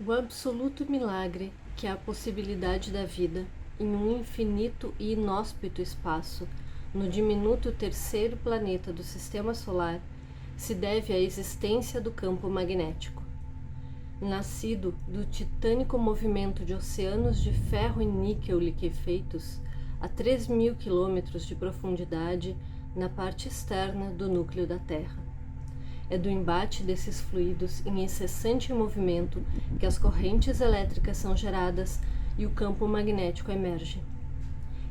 O absoluto milagre que é a possibilidade da vida em um infinito e inóspito espaço, no diminuto terceiro planeta do Sistema Solar, se deve à existência do campo magnético. Nascido do titânico movimento de oceanos de ferro e níquel liquefeitos a 3.000 quilômetros de profundidade na parte externa do núcleo da Terra. É do embate desses fluidos em incessante movimento que as correntes elétricas são geradas e o campo magnético emerge.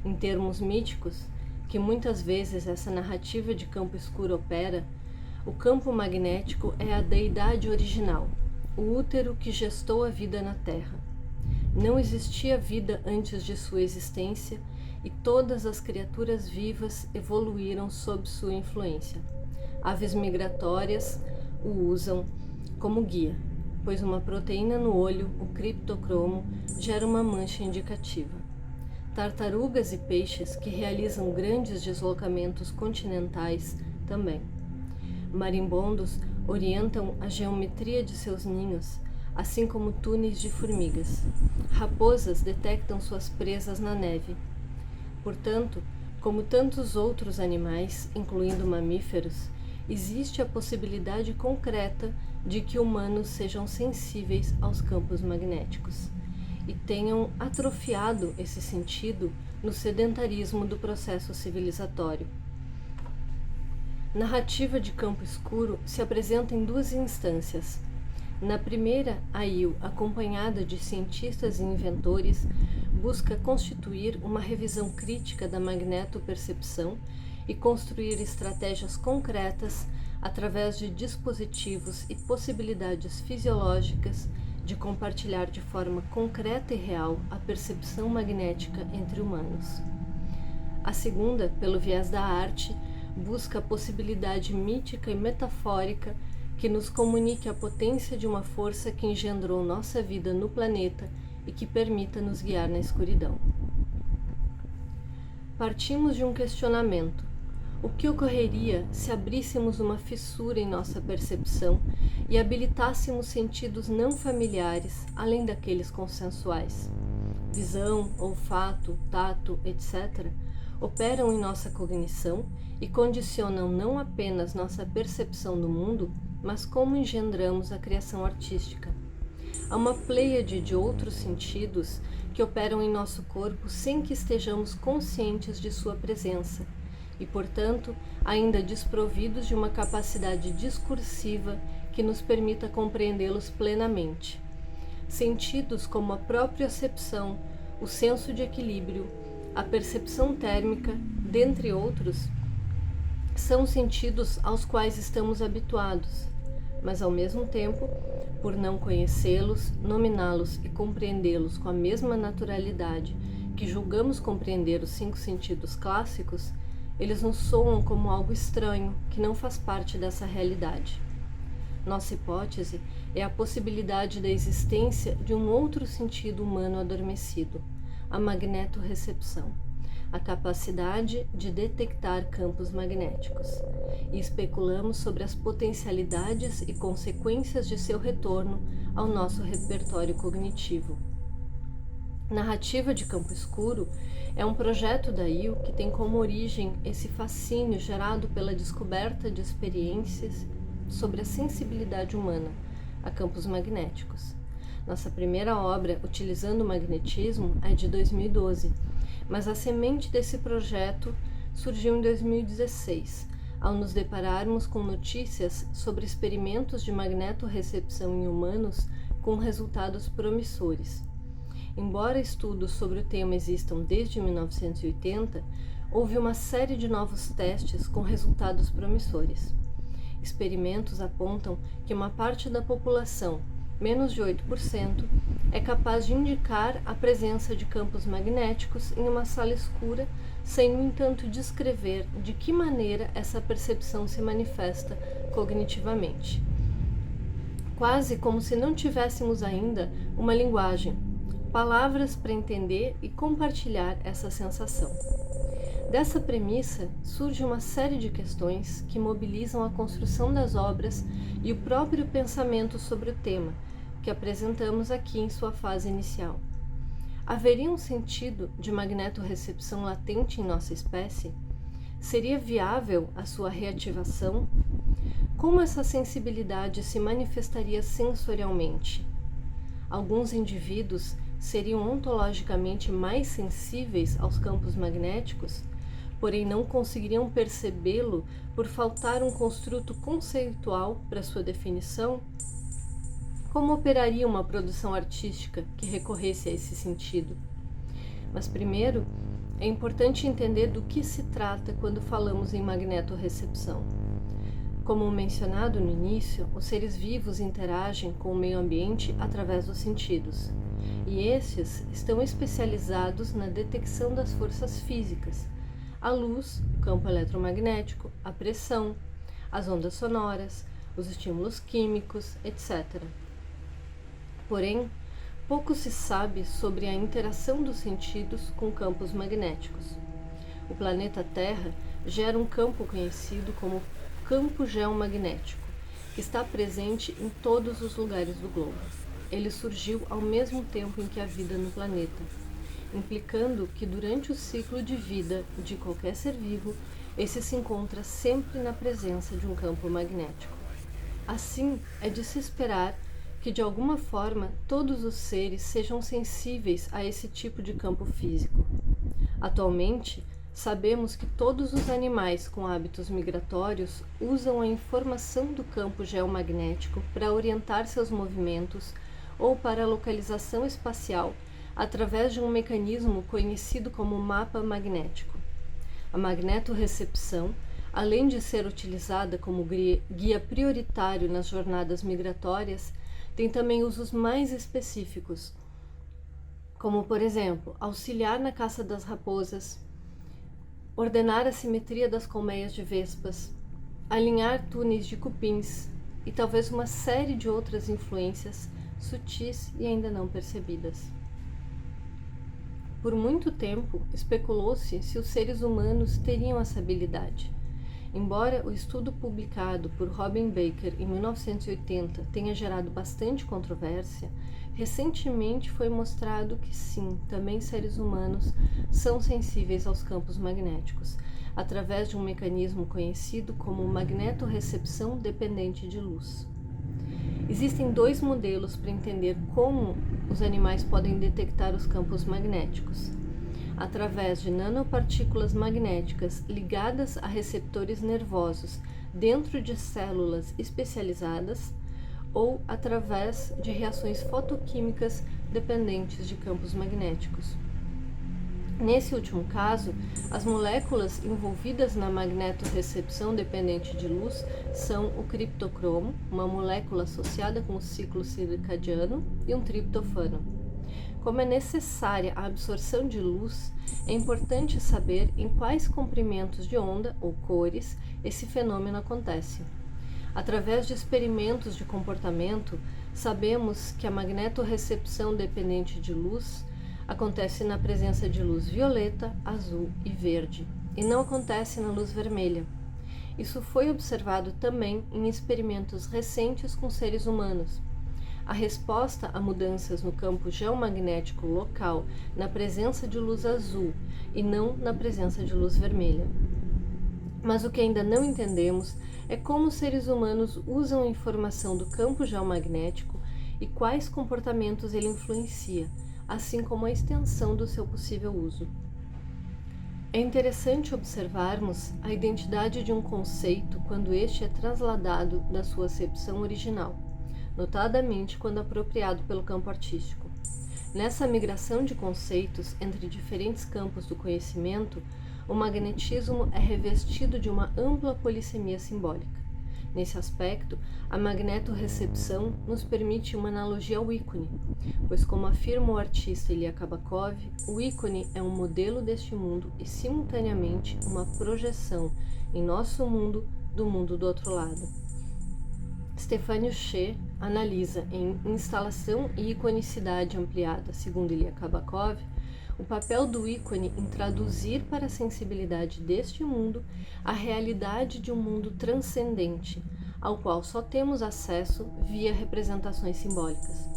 Em termos míticos, que muitas vezes essa narrativa de campo escuro opera, o campo magnético é a deidade original, o útero que gestou a vida na Terra. Não existia vida antes de sua existência e todas as criaturas vivas evoluíram sob sua influência. Aves migratórias o usam como guia, pois uma proteína no olho, o criptocromo, gera uma mancha indicativa. Tartarugas e peixes que realizam grandes deslocamentos continentais também. Marimbondos orientam a geometria de seus ninhos, assim como túneis de formigas. Raposas detectam suas presas na neve. Portanto, como tantos outros animais, incluindo mamíferos, existe a possibilidade concreta de que humanos sejam sensíveis aos campos magnéticos e tenham atrofiado esse sentido no sedentarismo do processo civilizatório. Narrativa de campo escuro se apresenta em duas instâncias. Na primeira, a IL, acompanhada de cientistas e inventores, busca constituir uma revisão crítica da magnetopercepção e construir estratégias concretas através de dispositivos e possibilidades fisiológicas de compartilhar de forma concreta e real a percepção magnética entre humanos. A segunda, pelo viés da arte, busca a possibilidade mítica e metafórica que nos comunique a potência de uma força que engendrou nossa vida no planeta e que permita nos guiar na escuridão. Partimos de um questionamento. O que ocorreria se abríssemos uma fissura em nossa percepção e habilitássemos sentidos não familiares, além daqueles consensuais? Visão, olfato, tato, etc., operam em nossa cognição e condicionam não apenas nossa percepção do mundo, mas como engendramos a criação artística. Há uma pleiade de outros sentidos que operam em nosso corpo sem que estejamos conscientes de sua presença e, portanto, ainda desprovidos de uma capacidade discursiva que nos permita compreendê-los plenamente. Sentidos como a propriocepção, o senso de equilíbrio, a percepção térmica, dentre outros, são sentidos aos quais estamos habituados, mas ao mesmo tempo, por não conhecê-los, nominá-los e compreendê-los com a mesma naturalidade que julgamos compreender os 5 sentidos clássicos, eles nos soam como algo estranho que não faz parte dessa realidade. Nossa hipótese é a possibilidade da existência de um outro sentido humano adormecido, a magnetorrecepção, a capacidade de detectar campos magnéticos, e especulamos sobre as potencialidades e consequências de seu retorno ao nosso repertório cognitivo. Narrativa de Campo Escuro é um projeto da IL que tem como origem esse fascínio gerado pela descoberta de experiências sobre a sensibilidade humana a campos magnéticos. Nossa primeira obra, utilizando o magnetismo, é de 2012, mas a semente desse projeto surgiu em 2016, ao nos depararmos com notícias sobre experimentos de magnetorrecepção em humanos com resultados promissores. Embora estudos sobre o tema existam desde 1980, houve uma série de novos testes com resultados promissores. Experimentos apontam que uma parte da população, menos de 8%, é capaz de indicar a presença de campos magnéticos em uma sala escura, sem, no entanto, descrever de que maneira essa percepção se manifesta cognitivamente. Quase como se não tivéssemos ainda uma linguagem, palavras para entender e compartilhar essa sensação. Dessa premissa surge uma série de questões que mobilizam a construção das obras e o próprio pensamento sobre o tema, que apresentamos aqui em sua fase inicial. Haveria um sentido de magnetorrecepção latente em nossa espécie? Seria viável a sua reativação? Como essa sensibilidade se manifestaria sensorialmente? Alguns indivíduos seriam ontologicamente mais sensíveis aos campos magnéticos, porém não conseguiriam percebê-lo por faltar um construto conceitual para sua definição? Como operaria uma produção artística que recorresse a esse sentido? Mas primeiro, é importante entender do que se trata quando falamos em magnetorrecepção. Como mencionado no início, os seres vivos interagem com o meio ambiente através dos sentidos, e estes estão especializados na detecção das forças físicas, a luz, o campo eletromagnético, a pressão, as ondas sonoras, os estímulos químicos, etc. Porém, pouco se sabe sobre a interação dos sentidos com campos magnéticos. O planeta Terra gera um campo conhecido como campo geomagnético, que está presente em todos os lugares do globo. Ele surgiu ao mesmo tempo em que a vida no planeta, implicando que durante o ciclo de vida de qualquer ser vivo, esse se encontra sempre na presença de um campo magnético. Assim, é de se esperar que de alguma forma todos os seres sejam sensíveis a esse tipo de campo físico. Atualmente, sabemos que todos os animais com hábitos migratórios usam a informação do campo geomagnético para orientar seus movimentos ou para a localização espacial através de um mecanismo conhecido como mapa magnético. A magnetorrecepção, além de ser utilizada como guia prioritário nas jornadas migratórias, tem também usos mais específicos, como, por exemplo, auxiliar na caça das raposas, ordenar a simetria das colmeias de vespas, alinhar túneis de cupins e talvez uma série de outras influências sutis e ainda não percebidas. Por muito tempo, especulou-se se os seres humanos teriam essa habilidade. Embora o estudo publicado por Robin Baker em 1980 tenha gerado bastante controvérsia, recentemente foi mostrado que sim, também seres humanos são sensíveis aos campos magnéticos, através de um mecanismo conhecido como magnetorrecepção dependente de luz. Existem dois modelos para entender como os animais podem detectar os campos magnéticos: através de nanopartículas magnéticas ligadas a receptores nervosos dentro de células especializadas, ou através de reações fotoquímicas dependentes de campos magnéticos. Nesse último caso, as moléculas envolvidas na magnetorrecepção dependente de luz são o criptocromo, uma molécula associada com o ciclo circadiano, e um triptofano. Como é necessária a absorção de luz, é importante saber em quais comprimentos de onda ou cores esse fenômeno acontece. Através de experimentos de comportamento, sabemos que a magnetorrecepção dependente de luz acontece na presença de luz violeta, azul e verde, e não acontece na luz vermelha. Isso foi observado também em experimentos recentes com seres humanos. A resposta a mudanças no campo geomagnético local na presença de luz azul e não na presença de luz vermelha. Mas o que ainda não entendemos é como os seres humanos usam a informação do campo geomagnético e quais comportamentos ele influencia, assim como a extensão do seu possível uso. É interessante observarmos a identidade de um conceito quando este é trasladado da sua acepção original, notadamente quando apropriado pelo campo artístico. Nessa migração de conceitos entre diferentes campos do conhecimento, o magnetismo é revestido de uma ampla polissemia simbólica. Nesse aspecto, a magnetorrecepção nos permite uma analogia ao ícone, pois, como afirma o artista Ilya Kabakov, o ícone é um modelo deste mundo e, simultaneamente, uma projeção em nosso mundo do mundo do outro lado. Stefânio Che analisa em Instalação e Iconicidade Ampliada, segundo Ilya Kabakov, o papel do ícone em traduzir para a sensibilidade deste mundo a realidade de um mundo transcendente, ao qual só temos acesso via representações simbólicas.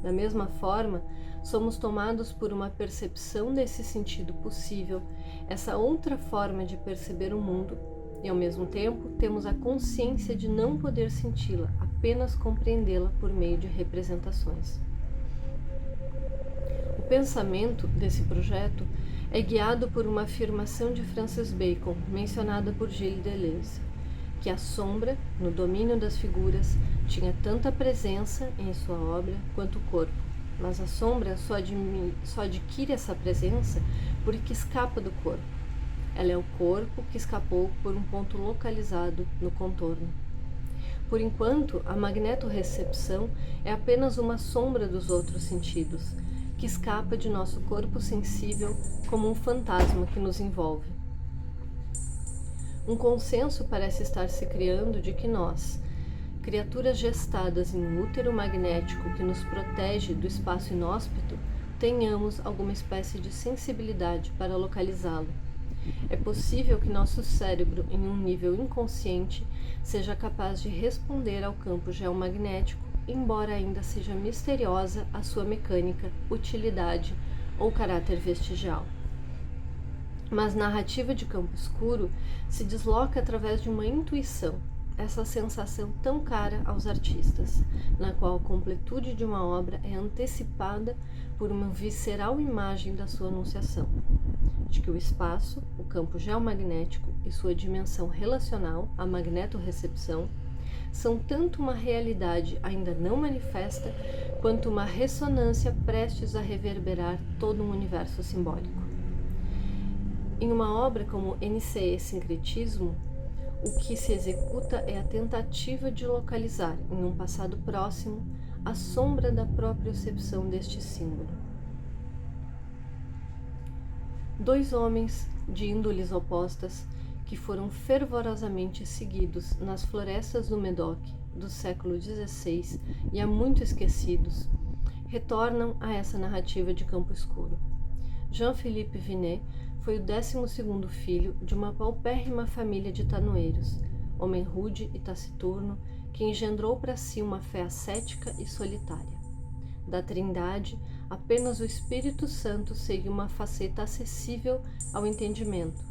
Da mesma forma, somos tomados por uma percepção desse sentido possível, essa outra forma de perceber o mundo, e ao mesmo tempo temos a consciência de não poder senti-la, apenas compreendê-la por meio de representações. O pensamento desse projeto é guiado por uma afirmação de Francis Bacon, mencionada por Gilles Deleuze, que a sombra, no domínio das figuras, tinha tanta presença em sua obra quanto o corpo, mas a sombra só adquire essa presença porque escapa do corpo. Ela é o corpo que escapou por um ponto localizado no contorno. Por enquanto, a magnetorrecepção é apenas uma sombra dos outros sentidos, que escapa de nosso corpo sensível como um fantasma que nos envolve. Um consenso parece estar se criando de que nós, criaturas gestadas em um útero magnético que nos protege do espaço inóspito, tenhamos alguma espécie de sensibilidade para localizá-lo. É possível que nosso cérebro, em um nível inconsciente, seja capaz de responder ao campo geomagnético, embora ainda seja misteriosa a sua mecânica, utilidade ou caráter vestigial. Mas narrativa de campo escuro se desloca através de uma intuição, essa sensação tão cara aos artistas, na qual a completude de uma obra é antecipada por uma visceral imagem da sua anunciação, de que o espaço, o campo geomagnético e sua dimensão relacional, a magnetorrecepção, são tanto uma realidade ainda não manifesta, quanto uma ressonância prestes a reverberar todo um universo simbólico. Em uma obra como NCE Sincretismo, o que se executa é a tentativa de localizar, em um passado próximo, a sombra da propriocepção deste símbolo. Dois homens de índoles opostas que foram fervorosamente seguidos nas florestas do Médoc do século XVI e há muito esquecidos, retornam a essa narrativa de campo escuro. Jean-Philippe Vinet foi o 12º filho de uma paupérrima família de tanoeiros, homem rude e taciturno que engendrou para si uma fé ascética e solitária. Da Trindade, apenas o Espírito Santo seria uma faceta acessível ao entendimento,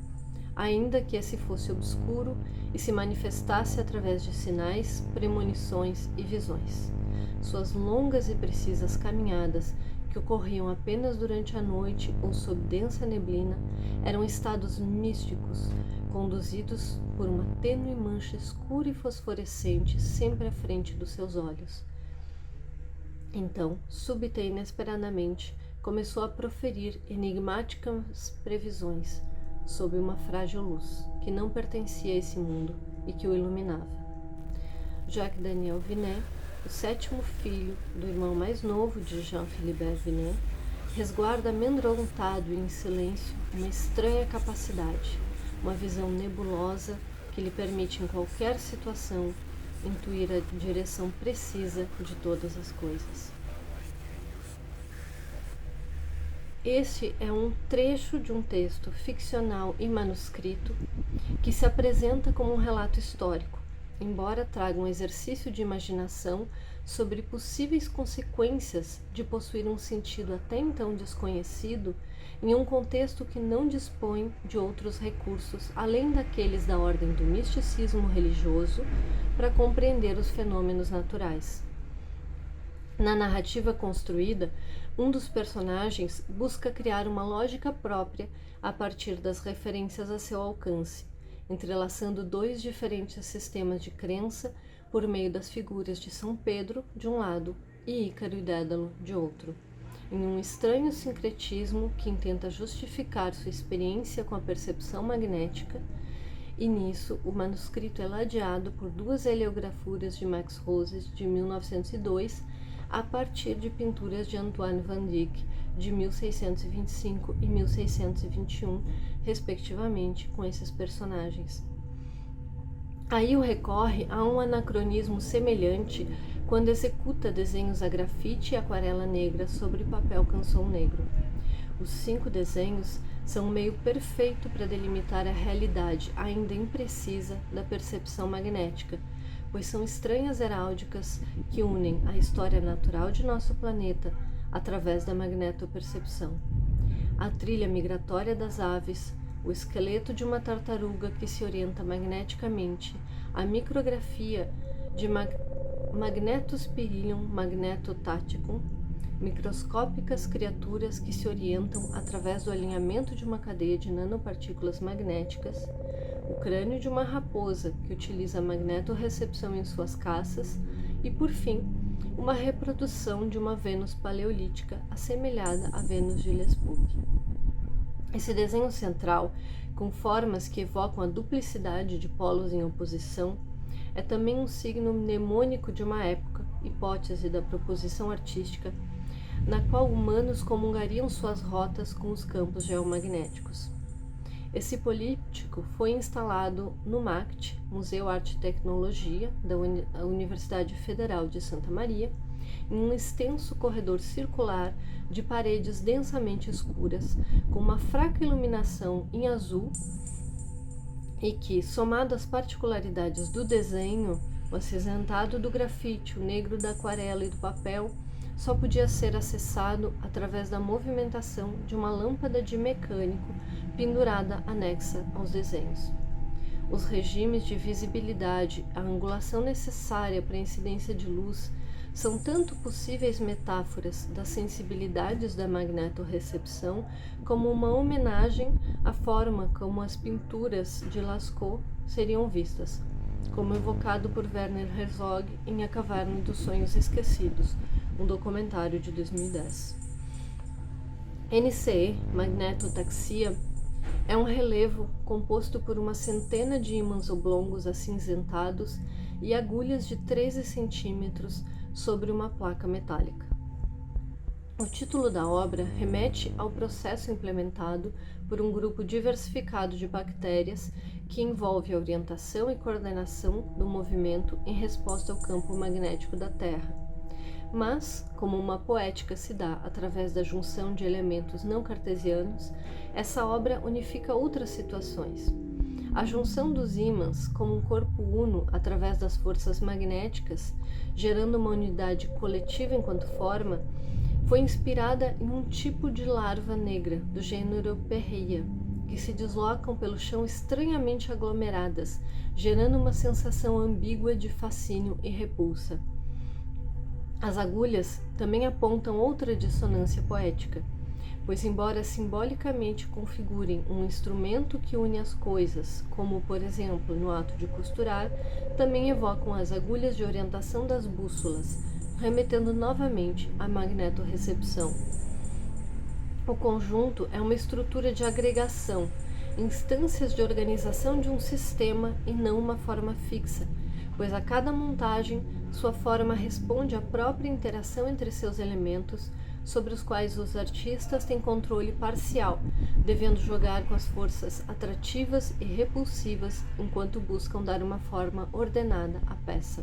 ainda que esse fosse obscuro e se manifestasse através de sinais, premonições e visões. Suas longas e precisas caminhadas, que ocorriam apenas durante a noite ou sob densa neblina, eram estados místicos, conduzidos por uma tênue mancha escura e fosforescente sempre à frente dos seus olhos. Então, súbita e inesperadamente, começou a proferir enigmáticas previsões sob uma frágil luz, que não pertencia a esse mundo e que o iluminava. Jacques Daniel Vinet, o 7º filho do irmão mais novo de Jean-Philibert Vinet, resguarda amedrontado e em silêncio uma estranha capacidade, uma visão nebulosa que lhe permite em qualquer situação intuir a direção precisa de todas as coisas. Este é um trecho de um texto ficcional e manuscrito que se apresenta como um relato histórico, embora traga um exercício de imaginação sobre possíveis consequências de possuir um sentido até então desconhecido em um contexto que não dispõe de outros recursos além daqueles da ordem do misticismo religioso para compreender os fenômenos naturais. Na narrativa construída, um dos personagens busca criar uma lógica própria a partir das referências a seu alcance, entrelaçando dois diferentes sistemas de crença por meio das figuras de São Pedro, de um lado, e Ícaro e Dédalo, de outro, em um estranho sincretismo que intenta justificar sua experiência com a percepção magnética, e nisso o manuscrito é ladeado por duas heliografuras de Max Roses, de 1902, a partir de pinturas de Antoine Van Dyck, de 1625 e 1621, respectivamente, com esses personagens. Aí o recorre a um anacronismo semelhante quando executa desenhos a grafite e aquarela negra sobre papel canson negro. Os 5 desenhos são um meio perfeito para delimitar a realidade ainda imprecisa da percepção magnética, pois são estranhas heráldicas que unem a história natural de nosso planeta através da magnetopercepção. A trilha migratória das aves, o esqueleto de uma tartaruga que se orienta magneticamente, a micrografia de Magnetospirillum magnetotaticum, microscópicas criaturas que se orientam através do alinhamento de uma cadeia de nanopartículas magnéticas, o crânio de uma raposa que utiliza a magnetorrecepção em suas caças e, por fim, uma reprodução de uma Vênus paleolítica assemelhada à Vênus de Lesburg. Esse desenho central, com formas que evocam a duplicidade de polos em oposição, é também um signo mnemônico de uma época, hipótese da proposição artística, na qual humanos comungariam suas rotas com os campos geomagnéticos. Esse políptico foi instalado no MACT, Museu Arte e Tecnologia, da Universidade Federal de Santa Maria, em um extenso corredor circular de paredes densamente escuras, com uma fraca iluminação em azul e que, somado às particularidades do desenho, o acinzentado do grafite, o negro da aquarela e do papel, só podia ser acessado através da movimentação de uma lâmpada de mecânico pendurada anexa aos desenhos. Os regimes de visibilidade, a angulação necessária para a incidência de luz, são tanto possíveis metáforas das sensibilidades da magnetorrecepção, como uma homenagem à forma como as pinturas de Lascaux seriam vistas, como evocado por Werner Herzog em A Caverna dos Sonhos Esquecidos, um documentário de 2010. NCE, magnetotaxia, é um relevo composto por uma centena de ímãs oblongos acinzentados e agulhas de 13 centímetros sobre uma placa metálica. O título da obra remete ao processo implementado por um grupo diversificado de bactérias que envolve a orientação e coordenação do movimento em resposta ao campo magnético da Terra. Mas, como uma poética se dá através da junção de elementos não cartesianos, essa obra unifica outras situações. A junção dos ímãs como um corpo uno através das forças magnéticas, gerando uma unidade coletiva enquanto forma, foi inspirada em um tipo de larva negra do gênero Perrhea, que se deslocam pelo chão estranhamente aglomeradas, gerando uma sensação ambígua de fascínio e repulsa. As agulhas também apontam outra dissonância poética, pois embora simbolicamente configurem um instrumento que une as coisas, como por exemplo no ato de costurar, também evocam as agulhas de orientação das bússolas, remetendo novamente à magnetorrecepção. O conjunto é uma estrutura de agregação, instâncias de organização de um sistema e não uma forma fixa, pois a cada montagem sua forma responde à própria interação entre seus elementos, sobre os quais os artistas têm controle parcial, devendo jogar com as forças atrativas e repulsivas enquanto buscam dar uma forma ordenada à peça.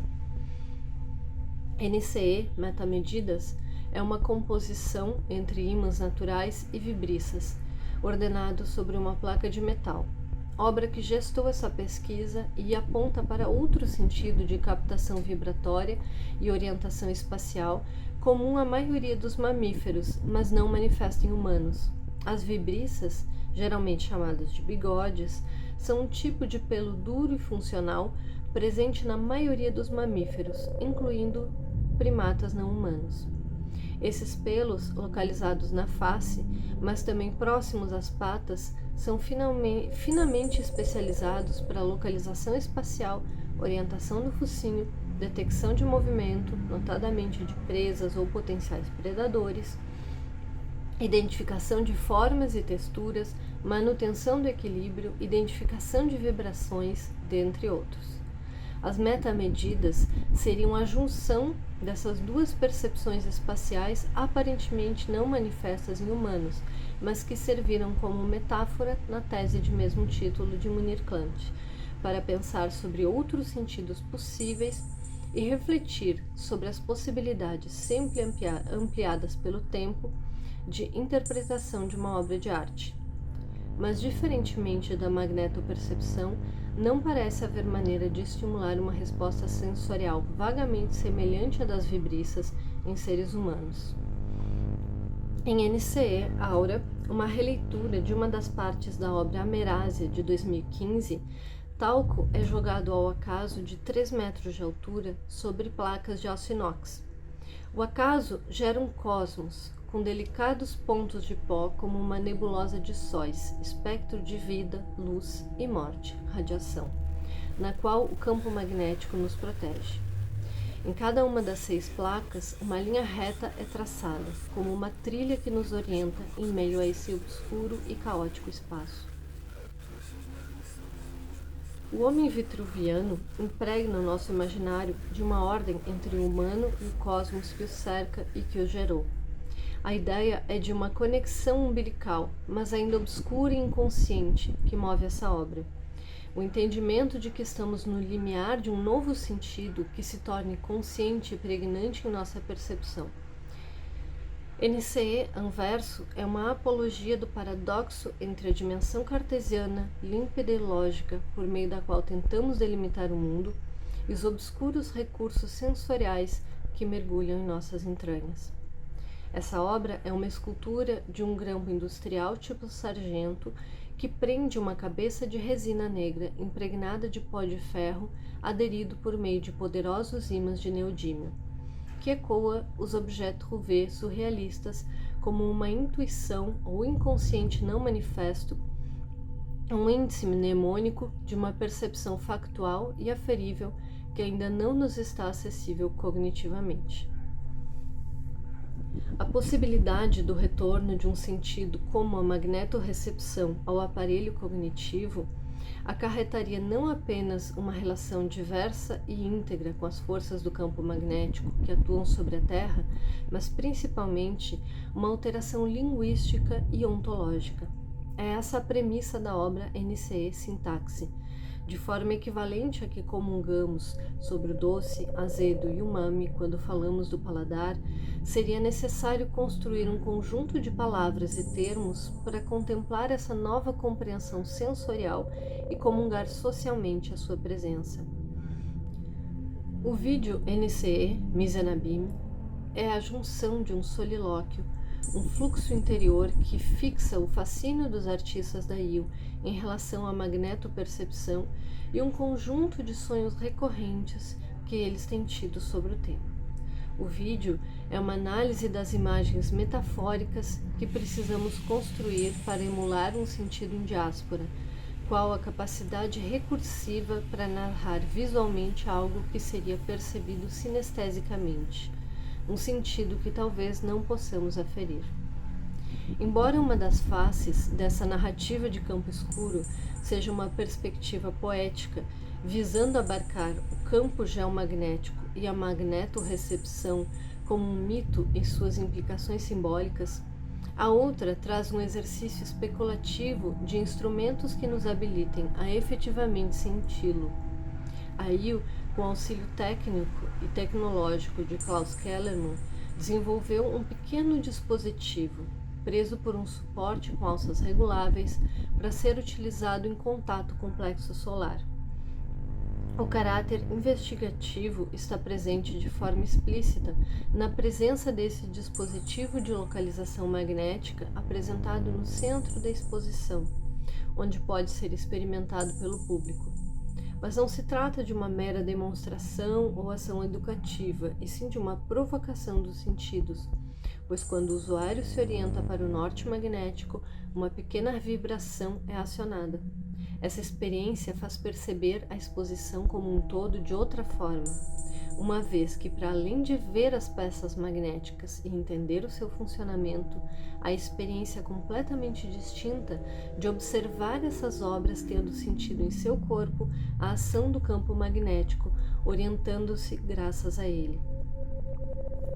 NCE, metamedidas, é uma composição entre ímãs naturais e vibriças, ordenado sobre uma placa de metal. Obra que gestou essa pesquisa e aponta para outro sentido de captação vibratória e orientação espacial, comum à maioria dos mamíferos, mas não manifesta em humanos. As vibriças, geralmente chamadas de bigodes, são um tipo de pelo duro e funcional presente na maioria dos mamíferos, incluindo primatas não humanos. Esses pelos, localizados na face, mas também próximos às patas, são finamente especializados para localização espacial, orientação do focinho, detecção de movimento, notadamente de presas ou potenciais predadores, identificação de formas e texturas, manutenção do equilíbrio, identificação de vibrações, dentre outros. As metamedidas seriam a junção dessas duas percepções espaciais aparentemente não manifestas em humanos, mas que serviram como metáfora na tese de mesmo título de Munir Klant, para pensar sobre outros sentidos possíveis e refletir sobre as possibilidades sempre ampliadas pelo tempo de interpretação de uma obra de arte. Mas, diferentemente da magnetopercepção, não parece haver maneira de estimular uma resposta sensorial vagamente semelhante à das vibriças em seres humanos. Em NCE Aura, uma releitura de uma das partes da obra Amerásia, de 2015, talco é jogado ao acaso de 3 metros de altura sobre placas de aço inox. O acaso gera um cosmos, com delicados pontos de pó como uma nebulosa de sóis, espectro de vida, luz e morte, radiação, na qual o campo magnético nos protege. Em cada uma das 6 placas, uma linha reta é traçada, como uma trilha que nos orienta em meio a esse obscuro e caótico espaço. O homem vitruviano impregna o nosso imaginário de uma ordem entre o humano e o cosmos que o cerca e que o gerou. A ideia é de uma conexão umbilical, mas ainda obscura e inconsciente, que move essa obra. O entendimento de que estamos no limiar de um novo sentido que se torne consciente e pregnante em nossa percepção. NCE Anverso é uma apologia do paradoxo entre a dimensão cartesiana, límpida e lógica, por meio da qual tentamos delimitar o mundo, e os obscuros recursos sensoriais que mergulham em nossas entranhas. Essa obra é uma escultura de um grampo industrial tipo sargento que prende uma cabeça de resina negra impregnada de pó de ferro aderido por meio de poderosos ímãs de neodímio, que ecoa os objetos Rouvet surrealistas como uma intuição ou inconsciente não manifesto, um índice mnemônico de uma percepção factual e aferível que ainda não nos está acessível cognitivamente. A possibilidade do retorno de um sentido como a magnetorrecepção ao aparelho cognitivo acarretaria não apenas uma relação diversa e íntegra com as forças do campo magnético que atuam sobre a Terra, mas principalmente uma alteração linguística e ontológica. É essa a premissa da obra NCE Sintaxe, de forma equivalente a que comungamos sobre o doce, azedo e umami quando falamos do paladar, seria necessário construir um conjunto de palavras e termos para contemplar essa nova compreensão sensorial e comungar socialmente a sua presença. O vídeo NCE Mizanabim é a junção de um solilóquio, um fluxo interior que fixa o fascínio dos artistas da IL em relação à magnetopercepção e um conjunto de sonhos recorrentes que eles têm tido sobre o tema. O vídeo é uma análise das imagens metafóricas que precisamos construir para emular um sentido em diáspora, qual a capacidade recursiva para narrar visualmente algo que seria percebido sinestesicamente, um sentido que talvez não possamos aferir. Embora uma das faces dessa narrativa de campo escuro seja uma perspectiva poética, visando abarcar o campo geomagnético e a magnetorrecepção como um mito e suas implicações simbólicas, a outra traz um exercício especulativo de instrumentos que nos habilitem a efetivamente senti-lo. Aí, com auxílio técnico e tecnológico de Klaus Kellerman, desenvolveu um pequeno dispositivo, preso por um suporte com alças reguláveis, para ser utilizado em contato com o plexo solar. O caráter investigativo está presente de forma explícita na presença desse dispositivo de localização magnética apresentado no centro da exposição, onde pode ser experimentado pelo público. Mas não se trata de uma mera demonstração ou ação educativa, e sim de uma provocação dos sentidos, pois quando o usuário se orienta para o norte magnético, uma pequena vibração é acionada. Essa experiência faz perceber a exposição como um todo de outra forma, uma vez que, para além de ver as peças magnéticas e entender o seu funcionamento, a experiência é completamente distinta de observar essas obras tendo sentido em seu corpo a ação do campo magnético, orientando-se graças a ele.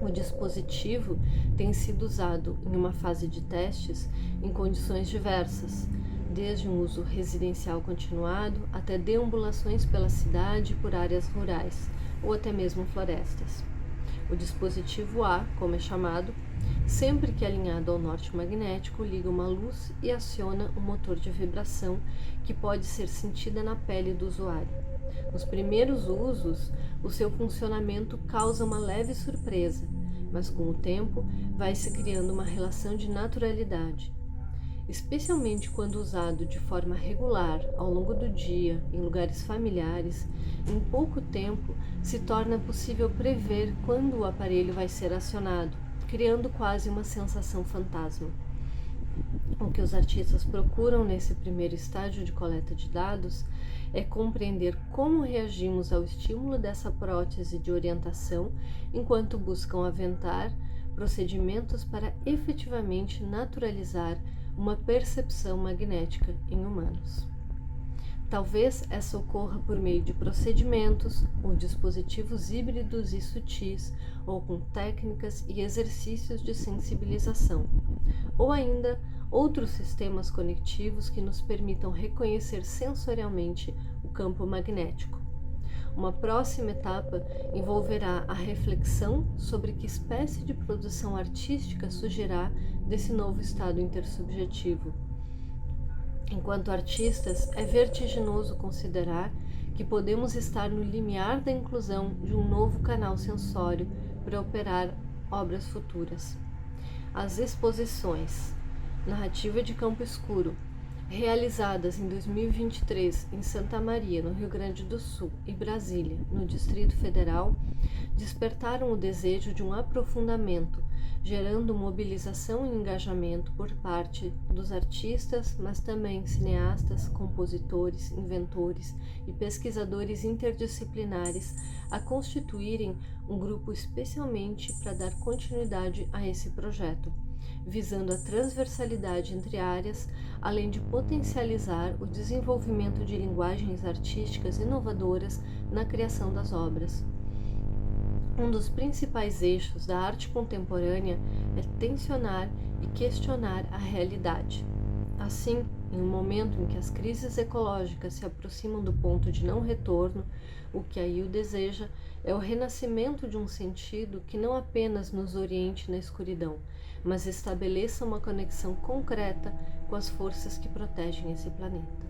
O dispositivo tem sido usado em uma fase de testes em condições diversas, desde um uso residencial continuado até deambulações pela cidade por áreas rurais, ou até mesmo florestas. O dispositivo A, como é chamado, Sempre que alinhado ao norte magnético, liga uma luz e aciona um motor de vibração que pode ser sentida na pele do usuário. Nos primeiros usos, o seu funcionamento causa uma leve surpresa, mas com o tempo vai se criando uma relação de naturalidade. Especialmente quando usado de forma regular ao longo do dia em lugares familiares, em pouco tempo se torna possível prever quando o aparelho vai ser acionado, criando quase uma sensação fantasma. O que os artistas procuram nesse primeiro estágio de coleta de dados é compreender como reagimos ao estímulo dessa prótese de orientação enquanto buscam aventar procedimentos para efetivamente naturalizar uma percepção magnética em humanos. Talvez essa ocorra por meio de procedimentos ou dispositivos híbridos e sutis, ou com técnicas e exercícios de sensibilização, ou ainda outros sistemas conectivos que nos permitam reconhecer sensorialmente o campo magnético. Uma próxima etapa envolverá a reflexão sobre que espécie de produção artística surgirá desse novo estado intersubjetivo. Enquanto artistas, é vertiginoso considerar que podemos estar no limiar da inclusão de um novo canal sensório para operar obras futuras. As exposições Narrativa de Campo Escuro, realizadas em 2023 em Santa Maria, no Rio Grande do Sul, e Brasília, no Distrito Federal, despertaram o desejo de um aprofundamento, gerando mobilização e engajamento por parte dos artistas, mas também cineastas, compositores, inventores e pesquisadores interdisciplinares a constituírem um grupo especialmente para dar continuidade a esse projeto, visando a transversalidade entre áreas, além de potencializar o desenvolvimento de linguagens artísticas inovadoras na criação das obras. Um dos principais eixos da arte contemporânea é tensionar e questionar a realidade. Assim, em um momento em que as crises ecológicas se aproximam do ponto de não retorno, o que a IU deseja é o renascimento de um sentido que não apenas nos oriente na escuridão, mas estabeleça uma conexão concreta com as forças que protegem esse planeta.